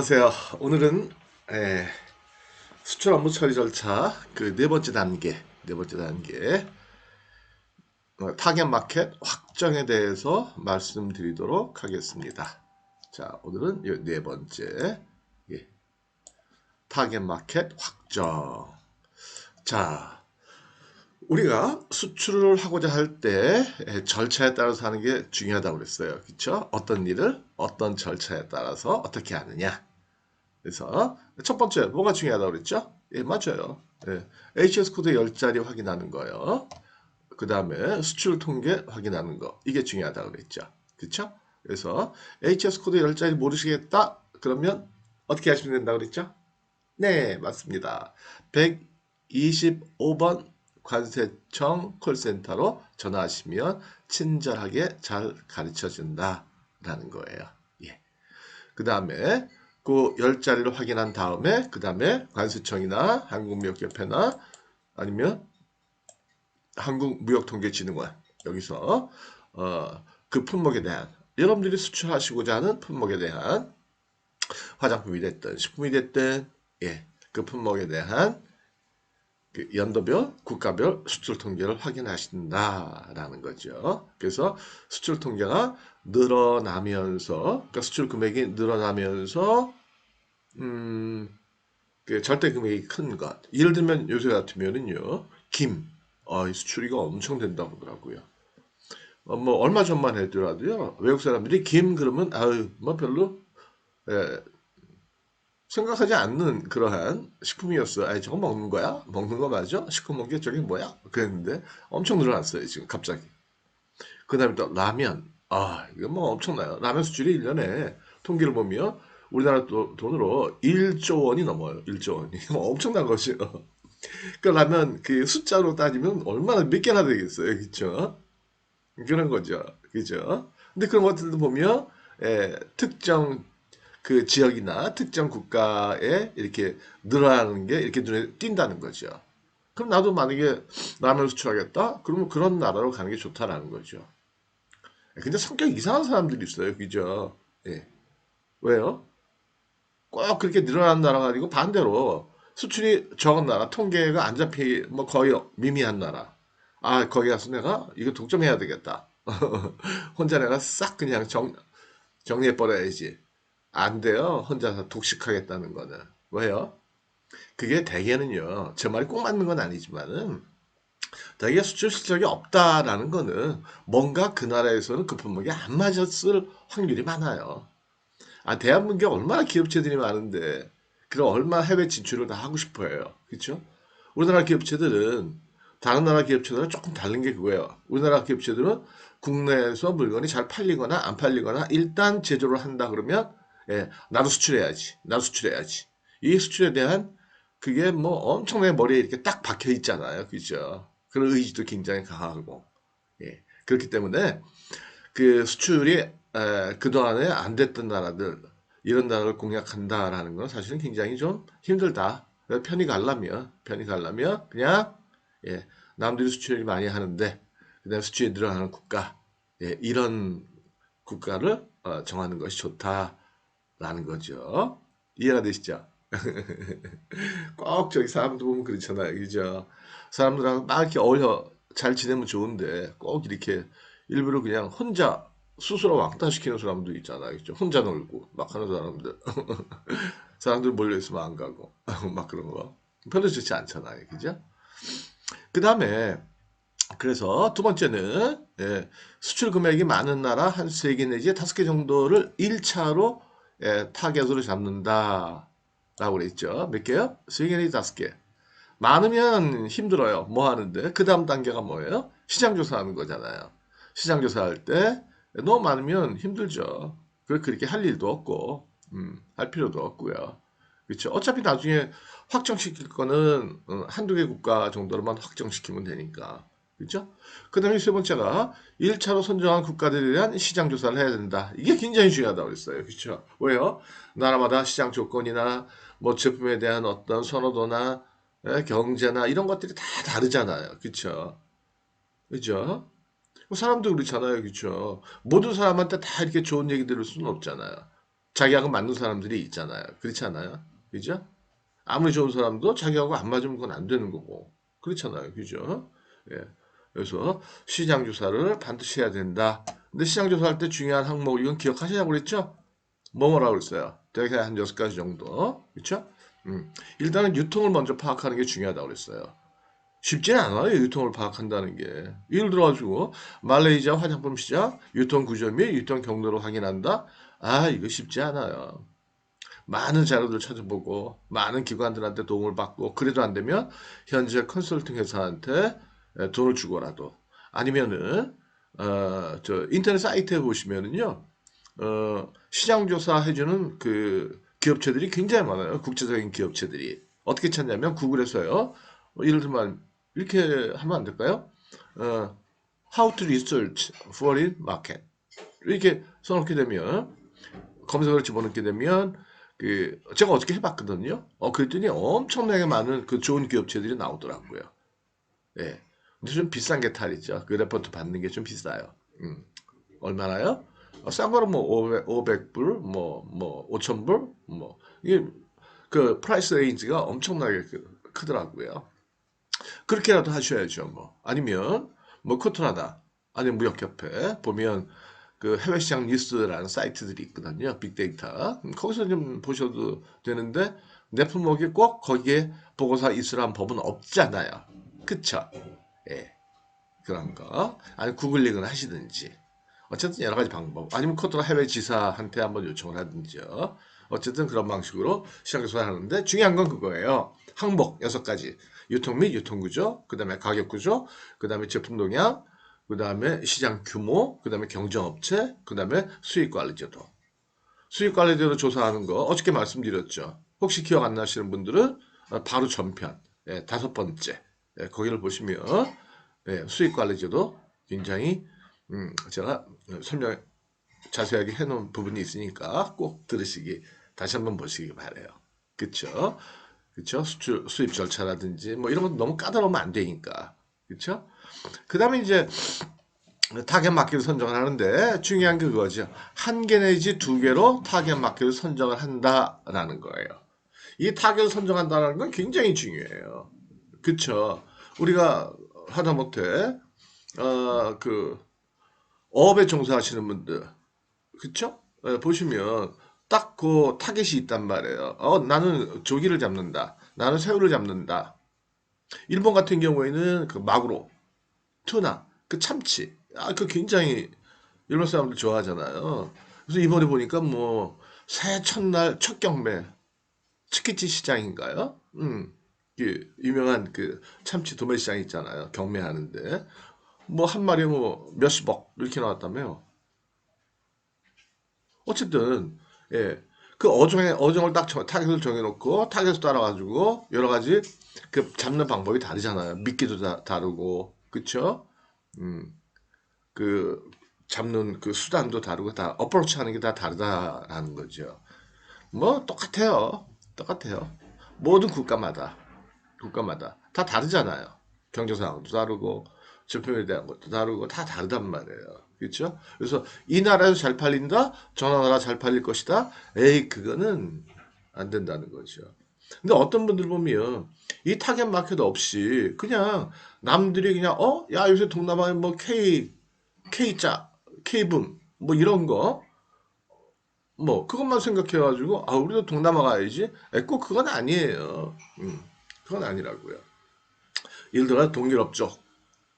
안녕하세요. 오늘은 수출 업무 처리 절차 그 네 번째 단계 타겟 마켓 확정에 대해서 말씀드리도록 하겠습니다. 자, 오늘은 네 번째 타겟 마켓 확정. 자, 우리가 수출을 하고자 할 때 절차에 따라서 하는 게 중요하다고 그랬어요. 그렇죠? 어떤 일을 어떤 절차에 따라서 어떻게 하느냐. 그래서 첫 번째 뭐가 중요하다고 그랬죠? 예, 맞아요. 예, HS 코드 10자리 확인하는 거요. 그 다음에 수출 통계 확인하는 거. 이게 중요하다고 그랬죠. 그쵸? 그래서 HS 코드 10자리 모르시겠다? 그러면 어떻게 하시면 된다고 그랬죠? 네, 맞습니다. 125번 관세청 콜센터로 전화하시면 친절하게 잘 가르쳐 준다라는 거예요. 예. 그 다음에 그 10자리를 확인한 다음에 그 다음에 관세청이나 한국무역협회나 아니면 한국무역통계진흥원 여기서 그 품목에 대한 여러분들이 수출하시고자 하는 품목에 대한 화장품이 됐든 식품이 됐든 그 품목에 대한 그 연도별, 국가별 수출 통계를 확인하신다라는 거죠. 그래서 수출 통계가 늘어나면서, 그러니까 수출 금액이 늘어나면서, 그 절대 금액이 큰 것. 예를 들면 요새 같으면은요, 김, 수출이가 엄청 된다고 하더라고요. 뭐 얼마 전만 해더라도요, 외국 사람들이 김 그러면 아유, 뭐 별로 예, 생각하지 않는 그러한 식품이었어. 아니, 저거 먹는 거야? 먹는 거 맞아? 시커먼게 저게 뭐야? 그랬는데 엄청 늘어났어요, 지금 갑자기. 그 다음에 또 라면. 아, 이거 뭐 엄청나요. 라면 수출이 1년에 통계를 보면 우리나라 돈으로 1조 원이 넘어요. 1조 원이. 뭐 엄청난 것이요. 그 라면 그 숫자로 따지면 얼마나 몇 개나 되겠어요. 그쵸? 그런 거죠. 그죠? 근데 그런 것들도 보면 특정 그 지역이나 특정 국가에 이렇게 늘어나는 게 이렇게 눈에 띈다는 거죠. 그럼 나도 만약에 라면 수출하겠다? 그러면 그런 나라로 가는 게 좋다라는 거죠. 근데 성격 이상한 사람들이 있어요. 그죠? 예. 왜요? 꼭 그렇게 늘어나는 나라가 아니고 반대로 수출이 적은 나라, 통계가 안 잡히, 뭐 거의 미미한 나라. 아, 거기 가서 내가 이거 독점해야 되겠다. 혼자 내가 싹 그냥 정리해버려야지. 안 돼요. 혼자서 독식하겠다는 거는. 왜요? 그게 대개는요, 제 말이 꼭 맞는 건 아니지만은, 대개 수출 실적이 없다라는 거는 뭔가 그 나라에서는 그 품목이 안 맞았을 확률이 많아요. 아, 대한민국에 얼마나 기업체들이 많은데, 그럼 얼마나 해외 진출을 다 하고 싶어해요. 그렇죠? 우리나라 기업체들은 다른 나라 기업체들은 조금 다른 게 그거예요. 우리나라 기업체들은 국내에서 물건이 잘 팔리거나 안 팔리거나 일단 제조를 한다 그러면 나도 수출해야지. 나도 수출해야지. 이 수출에 대한 그게 뭐 엄청나게 머리에 이렇게 딱 박혀 있잖아요. 그죠? 그런 의지도 굉장히 강하고. 그렇기 때문에 그 수출이 그동안에 안 됐던 나라들 이런 나라를 공략한다라는 건 사실은 굉장히 좀 힘들다. 편이 가려면 그냥 남들이 수출을 많이 하는데 그다음 수출이 늘어나는 국가 이런 국가를 정하는 것이 좋다라는 거죠. 이해가 되시죠? 꼭 저기 사람들 보면 그렇잖아요. 그죠? 사람들하고 막 이렇게 어울려 잘 지내면 좋은데 꼭 이렇게 일부러 그냥 혼자 스스로 왕따시키는 사람도 있잖아요. 그죠? 혼자 놀고 막 하는 사람들. 사람들 몰려있으면 안 가고 막 그런 거. 별로 좋지 않잖아요. 그죠? 그 다음에 그래서 두 번째는 수출 금액이 많은 나라 한 세 개 내지 다섯 개 정도를 1차로 타겟으로 잡는다. 라고 그랬죠. 몇 개요? 세 개 내지 다섯 개. 많으면 힘들어요. 뭐 하는데? 그 다음 단계가 뭐예요? 시장 조사하는 거잖아요. 시장 조사할 때 너무 많으면 힘들죠. 그렇게 할 일도 없고, 할 필요도 없고요. 그렇죠. 어차피 나중에 확정시킬 거는 한두 개 국가 정도로만 확정시키면 되니까. 그렇죠? 그 다음에 세 번째가 1차로 선정한 국가들에 대한 시장 조사를 해야 된다. 이게 굉장히 중요하다고 그랬어요. 그렇죠? 왜요? 나라마다 시장 조건이나 뭐 제품에 대한 어떤 선호도나 경제나 이런 것들이 다 다르잖아요. 그쵸? 그죠? 뭐 사람도 그렇잖아요. 그쵸? 모든 사람한테 다 이렇게 좋은 얘기 들을 수는 없잖아요. 자기하고 맞는 사람들이 있잖아요. 그렇지 않아요? 그죠? 아무리 좋은 사람도 자기하고 안 맞으면 그건 안 되는 거고. 그렇잖아요. 그죠? 예. 그래서 시장 조사를 반드시 해야 된다. 근데 시장 조사할 때 중요한 항목, 이건 기억하시냐고 그랬죠? 뭐라고 그랬어요? 되게 한 6가지 정도. 그렇죠? 일단은 유통을 먼저 파악하는 게 중요하다고 그랬어요. 쉽지는 않아요. 유통을 파악한다는 게. 예를 들어가지고 말레이시아 화장품 시장 유통 구조 및 유통 경로를 확인한다. 아, 이거 쉽지 않아요. 많은 자료들 찾아보고 많은 기관들한테 도움을 받고 그래도 안 되면 현재 컨설팅 회사한테 돈을 주고라도 아니면은 저 인터넷 사이트에 보시면은요 시장 조사 해주는 그 기업체들이 굉장히 많아요. 국제적인 기업체들이 어떻게 찾냐면 구글에서요. 예를 들면 이렇게 하면 안 될까요? 어, How to research foreign market 이렇게 써놓게 되면 검색어를 집어넣게 되면 그 제가 어떻게 해봤거든요. 그랬더니 엄청나게 많은 그 좋은 기업체들이 나오더라고요. 예. 근데 좀 비싼 게 탈이죠. 그 레포트 받는 게 좀 비싸요. 얼마나요? 싼 거는 뭐 500불, 뭐 5,000불, 뭐 이게 그 프라이스 레인지가 엄청나게 크더라고요. 그렇게라도 하셔야죠. 뭐 아니면 뭐 코트라다 아니면 무역협회 보면 그 해외시장 뉴스라는 사이트들이 있거든요. 빅데이터. 거기서 좀 보셔도 되는데 내 품목이 꼭 거기에 보고서 있으라는 법은 없잖아요. 그쵸? 예. 그런 거. 아니 구글링을 하시든지. 어쨌든 여러 가지 방법. 아니면 코트라 해외 지사한테 한번 요청을 하든지요. 어쨌든 그런 방식으로 시장 조사를 하는데 중요한 건 그거예요. 항목 6가지. 유통 및 유통구조, 그 다음에 가격구조, 그 다음에 제품 동향, 그 다음에 시장 규모, 그 다음에 경쟁업체, 그 다음에 수익관리제도. 수익관리제도 조사하는 거 어저께 말씀드렸죠. 혹시 기억 안 나시는 분들은 바로 전편, 5번째, 거기를 보시면 수익관리제도 굉장히 제가 설명 자세하게 해놓은 부분이 있으니까 꼭 들으시기 다시 한번 보시기 바래요. 그쵸? 그쵸? 수입 절차라든지 뭐 이런 건 너무 까다로우면 안 되니까. 그쵸? 그 다음에 이제 타겟 마켓을 선정을 하는데 중요한 게 그거죠. 한 개 내지 2개로 타겟 마켓을 선정을 한다라는 거예요. 이 타겟을 선정한다는 건 굉장히 중요해요. 그쵸? 우리가 하다못해 그 어업에 종사하시는 분들 그쵸? 보시면 딱 그 타겟이 있단 말이에요. 나는 조기를 잡는다. 나는 새우를 잡는다. 일본 같은 경우에는 그 마구로, 투나, 그 참치. 그 굉장히 일본 사람들 좋아하잖아요. 그래서 이번에 보니까 뭐 새해 첫날 첫 경매 츠키치 시장인가요? 그 유명한 그 참치 도매 시장 있잖아요. 경매하는데 뭐 한 마리에 뭐 몇십억 이렇게 나왔다며요. 어쨌든 예. 그 어종을 딱 타겟을 정해놓고 타겟을 따라가지고 여러 가지 그 잡는 방법이 다르잖아요. 미끼도 다르고 그쵸? 음, 그 잡는 그 수단도 다르고 다 어프로치 하는 게 다 다르다라는 거죠. 뭐 똑같아요. 똑같아요. 모든 국가마다 다 다르잖아요. 경제 상황도 다르고 제품에 대한 것도 다르고 다 다르단 말이에요. 그렇죠? 그래서 이 나라에서 잘 팔린다, 저 나라 잘 팔릴 것이다. 에이 그거는 안 된다는 거죠. 근데 어떤 분들 보면 이 타겟 마켓 없이 그냥 남들이 그냥 야 요새 동남아에 뭐 K자 K붐 뭐 이런 거 뭐 그것만 생각해가지고 우리도 동남아 가야지. 꼭 그건 아니에요. 그건 아니라고요. 예를 들어 동유럽 쪽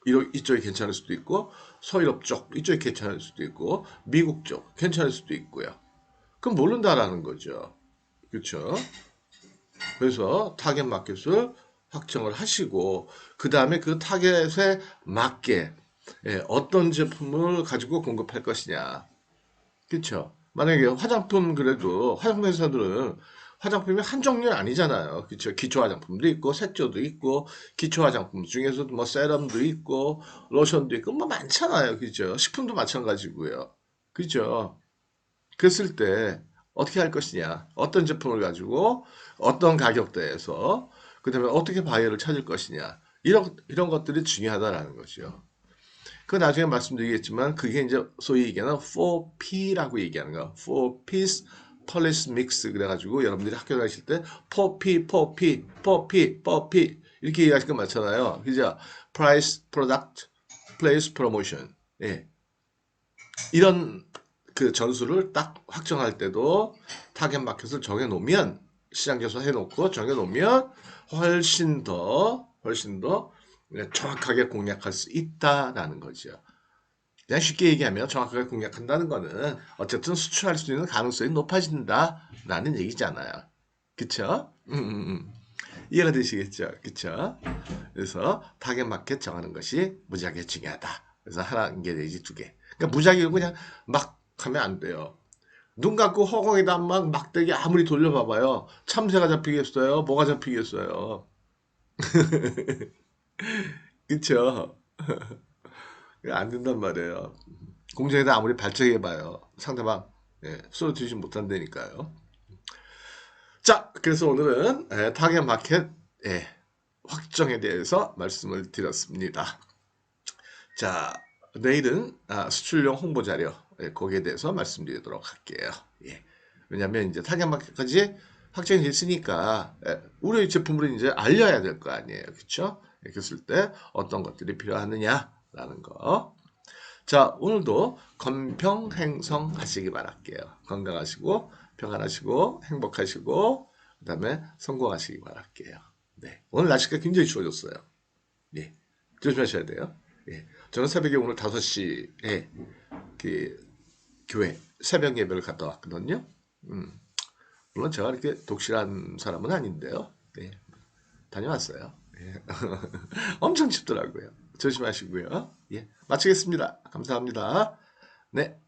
이쪽이 괜찮을 수도 있고 서유럽 쪽 이쪽이 괜찮을 수도 있고 미국 쪽 괜찮을 수도 있고요. 그럼 모른다라는 거죠. 그렇죠? 그래서 타겟 마켓을 확정을 하시고 그 다음에 그 타겟에 맞게 어떤 제품을 가지고 공급할 것이냐. 그렇죠? 만약에 화장품 그래도 화장품 회사들은 화장품이 한 종류는 아니잖아요. 그렇죠? 기초 화장품도 있고 색조도 있고 기초 화장품 중에서도 뭐 세럼도 있고 로션도 있고 뭐 많잖아요. 그렇죠? 식품도 마찬가지고요. 그렇죠? 그랬을 때 어떻게 할 것이냐? 어떤 제품을 가지고 어떤 가격대에서 그다음에 어떻게 바이어를 찾을 것이냐? 이런 것들이 중요하다라는 거죠. 그 나중에 말씀드리겠지만 그게 이제 소위 얘기하는 4P라고 얘기하는 거. 4 P's 펄리스 믹스 그래가지고 여러분들이 학교 다니실 때 퍼피 이렇게 얘기하실 거 많잖아요. 그죠? price, product, place, promotion. 예. 이런 그 전술을 딱 확정할 때도 타겟 마켓을 정해놓으면 시장 조사 해놓고 정해놓으면 훨씬 더 정확하게 공략할 수 있다라는 거죠. 그냥 쉽게 얘기하면 정확하게 공략한다는 거는 어쨌든 수출할 수 있는 가능성이 높아진다라는 얘기잖아요. 그쵸? 이해가 되시겠죠? 그쵸? 그래서 타겟 마켓 정하는 것이 무지하게 중요하다. 그래서 하나 개 내지 두 개. 그러니까 무작위로 그냥 막 하면 안 돼요. 눈 감고 허공에다 막 막대기 아무리 돌려봐봐요. 참새가 잡히겠어요? 뭐가 잡히겠어요? 그쵸? 안 된단 말이에요. 공중에다 아무리 발작해봐요. 상대방 쏘아주지 못한다니까요. 자, 그래서 오늘은 타겟 마켓 확정에 대해서 말씀을 드렸습니다. 자, 내일은 수출용 홍보 자료 거기에 대해서 말씀드리도록 할게요. 예. 왜냐하면 이제 타겟 마켓까지 확정이 됐으니까 우리 제품을 이제 알려야 될 거 아니에요, 그렇죠? 이렇게 했을 때 어떤 것들이 필요하느냐라는 거. 자, 오늘도 건평행성하시기 바랄게요. 건강하시고 평안하시고 행복하시고 그다음에 성공하시기 바랄게요. 네, 오늘 날씨가 굉장히 추워졌어요. 네, 조심하셔야 돼요. 예, 저는 새벽에 오늘 5시에 그 교회 새벽 예배를 갔다 왔거든요. 물론 제가 이렇게 독실한 사람은 아닌데요. 네, 다녀왔어요. 예. 엄청 춥더라고요. 조심하시고요. 예, 마치겠습니다. 감사합니다. 네.